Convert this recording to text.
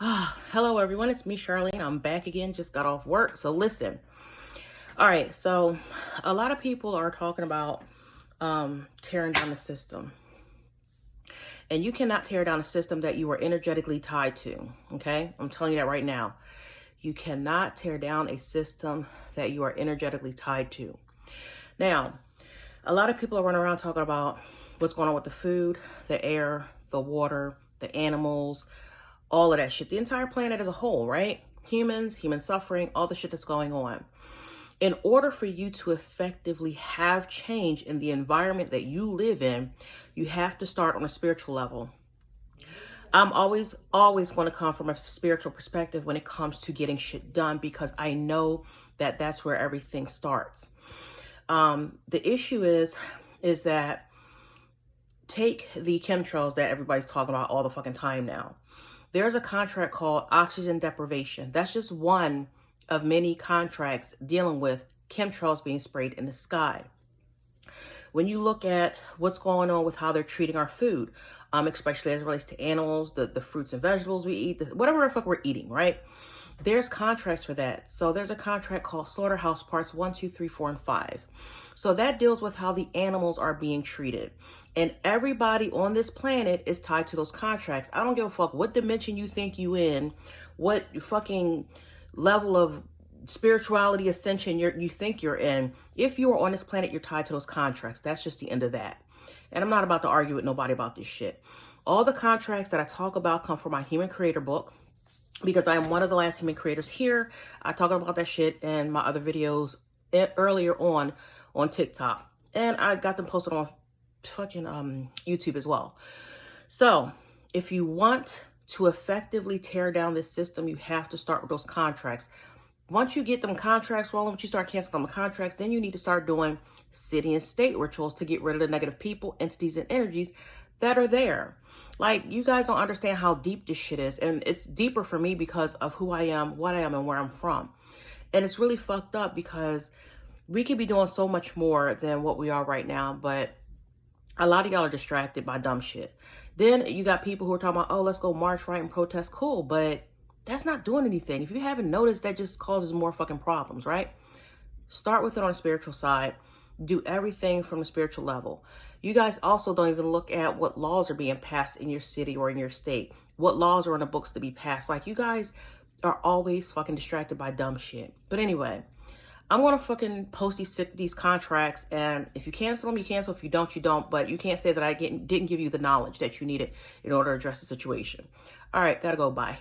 Hello everyone, it's me Charlene. I'm back again, just got off work. So listen. All right, so a lot of people are talking about tearing down the system. And you cannot tear down a system that you are energetically tied to, okay? I'm telling you that right now. You cannot tear down a system that you are energetically tied to. Now, a lot of people are running around talking about what's going on with the food, the air, the water, the animals, all of that shit, the entire planet as a whole, right? Humans, human suffering, all the shit that's going on. In order for you to effectively have change in the environment that you live in, you have to start on a spiritual level. I'm always going to come from a spiritual perspective when it comes to getting shit done, because I know that that's where everything starts. The issue is that take the chemtrails that everybody's talking about all the fucking time now. There's a contract called oxygen deprivation. That's just one of many contracts dealing with chemtrails being sprayed in the sky. When you look at what's going on with how they're treating our food, especially as it relates to animals, the fruits and vegetables we eat, whatever the fuck we're eating, right? There's contracts for that. So there's a contract called Slaughterhouse Parts 1, 2, 3, 4, and 5. So that deals with how the animals are being treated. And everybody on this planet is tied to those contracts. I don't give a fuck what dimension you think you in, what fucking level of spirituality ascension you think you're in. If you are on this planet, you're tied to those contracts. That's just the end of that. And I'm not about to argue with nobody about this shit. All the contracts that I talk about come from my Human Creator book, because I am one of the last human creators here. I talk about that shit in my other videos earlier on TikTok. And I got them posted on fucking YouTube as well. So if you want to effectively tear down this system, you have to start with those contracts. Once you get them contracts rolling, once you start canceling them contracts, then you need to start doing city and state rituals to get rid of the negative people, entities, and energies that are there. Like, you guys don't understand how deep this shit is. And it's deeper for me because of who I am, what I am, and where I'm from. And it's really fucked up because we could be doing so much more than what we are right now. But a lot of y'all are distracted by dumb shit. Then you got people who are talking about, oh, let's go march, right, and protest. Cool, but that's not doing anything. If you haven't noticed, that just causes more fucking problems, right? Start with it on a spiritual side. Do everything from the spiritual level. You guys also don't even look at what laws are being passed in your city or in your state. What laws are on the books to be passed. Like, you guys are always fucking distracted by dumb shit. But anyway, I'm going to fucking post these contracts, and if you cancel them, you cancel. If you don't, you don't. But you can't say that I didn't give you the knowledge that you needed in order to address the situation. All right, gotta go. Bye.